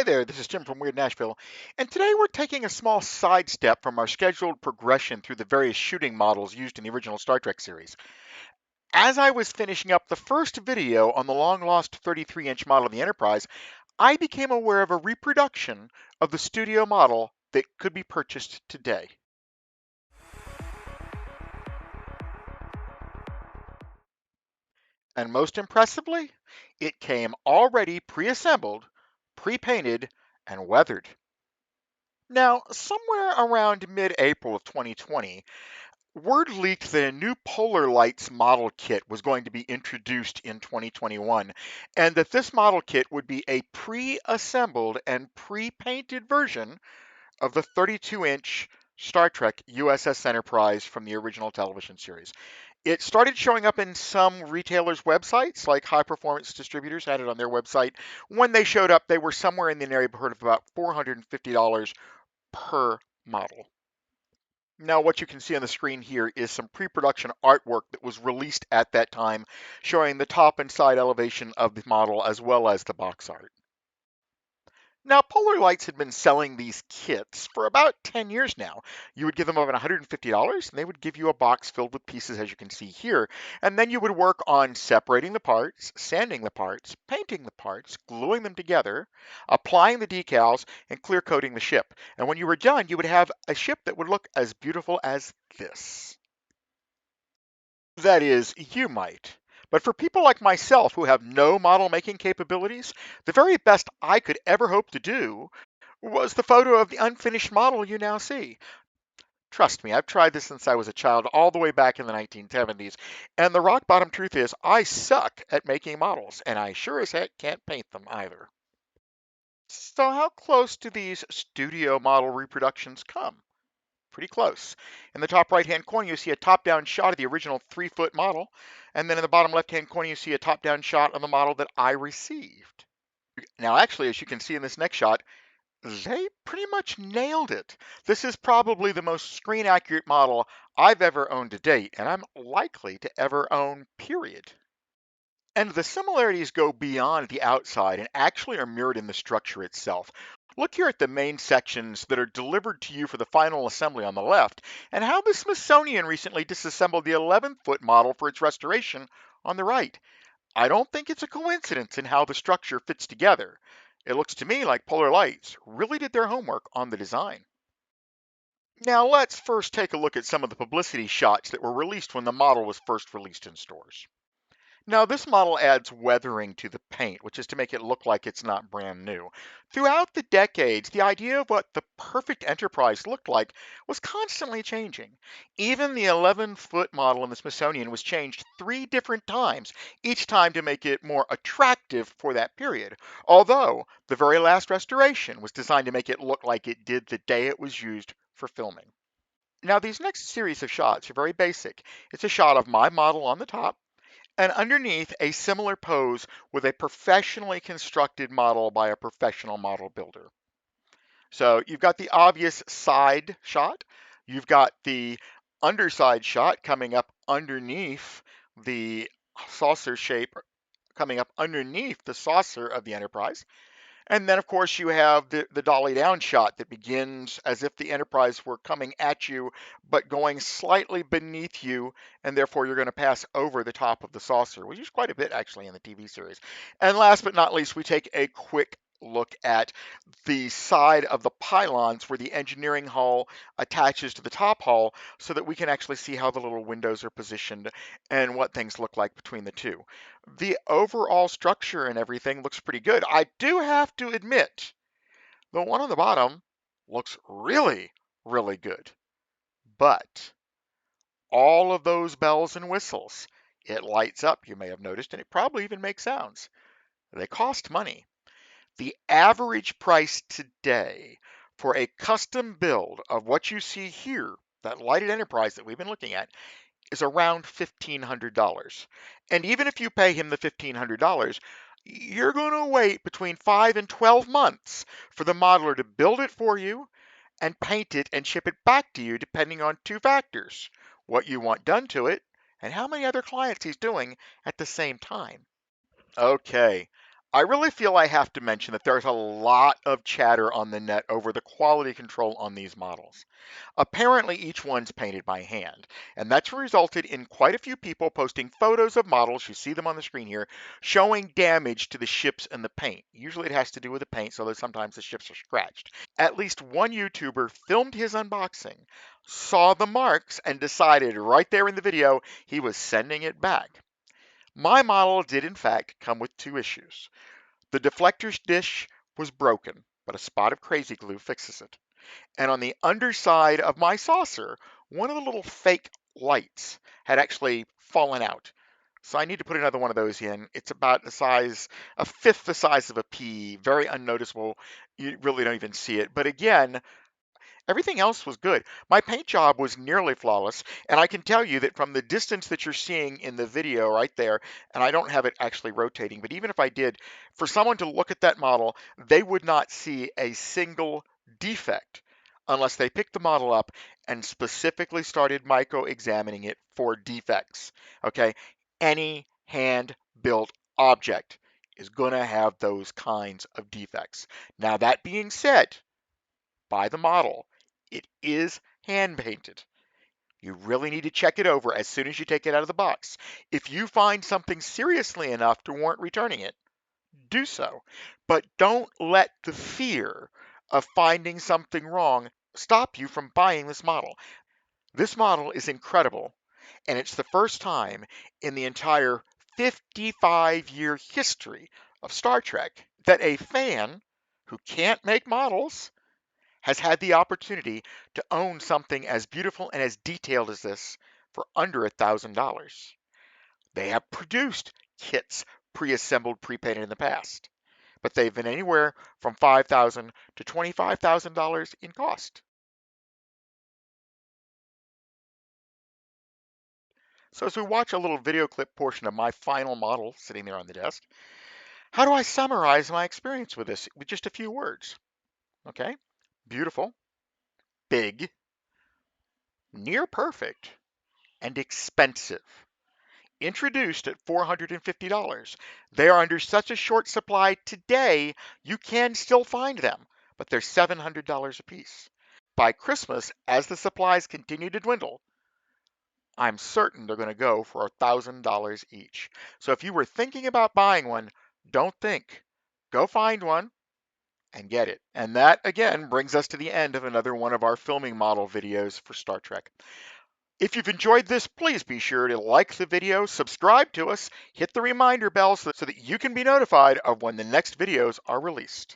there, this is Tim from Weird Nashville, and today we're taking a small sidestep from our scheduled progression through the various shooting models used in the original Star Trek series. As I was finishing up the first video on the long-lost 33-inch model of the Enterprise, I became aware of a reproduction of the studio model that could be purchased today. And most impressively, it came already pre-assembled, pre-painted, and weathered. Now, somewhere around mid-April of 2020, word leaked that a new Polar Lights model kit was going to be introduced in 2021, and that this model kit would be a pre-assembled and pre-painted version of the 32-inch Star Trek USS Enterprise from the original television series. It started showing up in some retailers' websites, like High Performance Distributors had it on their website. When they showed up, they were somewhere in the neighborhood of about $450 per model. Now, what you can see on the screen here is some pre-production artwork that was released at that time, showing the top and side elevation of the model as well as the box art. Now, Polar Lights had been selling these kits for about 10 years now. You would give them about $150, and they would give you a box filled with pieces, as you can see here. And then you would work on separating the parts, sanding the parts, painting the parts, gluing them together, applying the decals, and clear coating the ship. And when you were done, you would have a ship that would look as beautiful as this. That is, you might. But for people like myself who have no model making capabilities, the very best I could ever hope to do was the photo of the unfinished model you now see. Trust me, I've tried this since I was a child, all the way back in the 1970s, and the rock bottom truth is I suck at making models, and I sure as heck can't paint them either. So how close do these studio model reproductions come? Pretty close. In the top right-hand corner, you see a top-down shot of the original 3-foot model, and then in the bottom left-hand corner, you see a top-down shot of the model that I received. Now, actually, as you can see in this next shot, they pretty much nailed it. This is probably the most screen-accurate model I've ever owned to date, and I'm likely to ever own, period. And the similarities go beyond the outside and actually are mirrored in the structure itself. Look here at the main sections that are delivered to you for the final assembly on the left, and how the Smithsonian recently disassembled the 11-foot model for its restoration on the right. I don't think it's a coincidence in how the structure fits together. It looks to me like Polar Lights really did their homework on the design. Now let's first take a look at some of the publicity shots that were released when the model was first released in stores. Now, this model adds weathering to the paint, which is to make it look like it's not brand new. Throughout the decades, the idea of what the perfect Enterprise looked like was constantly changing. Even the 11-foot model in the Smithsonian was changed 3 different times, each time to make it more attractive for that period. Although, the very last restoration was designed to make it look like it did the day it was used for filming. Now, these next series of shots are very basic. It's a shot of my model on the top, and underneath a similar pose with a professionally constructed model by a professional model builder. So you've got the obvious side shot, you've got the underside shot coming up underneath the saucer shape, coming up underneath the saucer of the Enterprise. And then, of course, you have the dolly down shot that begins as if the Enterprise were coming at you, but going slightly beneath you, and therefore you're going to pass over the top of the saucer, which is quite a bit actually in the TV series. And last but not least, we take a quick look at the side of the pylons where the engineering hull attaches to the top hull so that we can actually see how the little windows are positioned and what things look like between the two. The overall structure and everything looks pretty good. I do have to admit, the one on the bottom looks really, really good. But all of those bells and whistles, it lights up, you may have noticed, and it probably even makes sounds. They cost money. The average price today for a custom build of what you see here, that lighted Enterprise that we've been looking at, is around $1,500. And even if you pay him the $1,500, you're going to wait between 5 and 12 months for the modeler to build it for you and paint it and ship it back to you, depending on 2 factors: what you want done to it and how many other clients he's doing at the same time. Okay, I really feel I have to mention that there's a lot of chatter on the net over the quality control on these models. Apparently, each one's painted by hand, and that's resulted in quite a few people posting photos of models, you see them on the screen here, showing damage to the ships and the paint. Usually it has to do with the paint, so that sometimes the ships are scratched. At least one YouTuber filmed his unboxing, saw the marks, and decided right there in the video he was sending it back. My model did in fact come with two issues. The deflector's dish was broken, but a spot of crazy glue fixes it. And on the underside of my saucer, one of the little fake lights had actually fallen out. So I need to put another one of those in. It's about the size, a fifth the size of a pea, very unnoticeable. You really don't even see it. But again, everything else was good. My paint job was nearly flawless, and I can tell you that from the distance that you're seeing in the video right there, and I don't have it actually rotating, but even if I did, for someone to look at that model, they would not see a single defect unless they picked the model up and specifically started micro-examining it for defects. Okay? Any hand-built object is going to have those kinds of defects. Now, that being said, by the model, it is hand painted. You really need to check it over as soon as you take it out of the box. If you find something seriously enough to warrant returning it, do so. But don't let the fear of finding something wrong stop you from buying this model. This model is incredible, and it's the first time in the entire 55-year history of Star Trek that a fan who can't make models has had the opportunity to own something as beautiful and as detailed as this for under $1,000. They have produced kits pre-assembled, pre-painted in the past, but they've been anywhere from $5,000 to $25,000 in cost. So as we watch a little video clip portion of my final model sitting there on the desk, how do I summarize my experience with this with just a few words? Okay, beautiful, big, near perfect, and expensive. Introduced at $450. They are under such a short supply today, you can still find them, but they're $700 a piece. By Christmas, as the supplies continue to dwindle, I'm certain they're going to go for $1,000 each. So if you were thinking about buying one, don't think. Go find one and get it. And that, again, brings us to the end of another one of our filming model videos for Star Trek. If you've enjoyed this, please be sure to like the video, subscribe to us, hit the reminder bell so that you can be notified of when the next videos are released.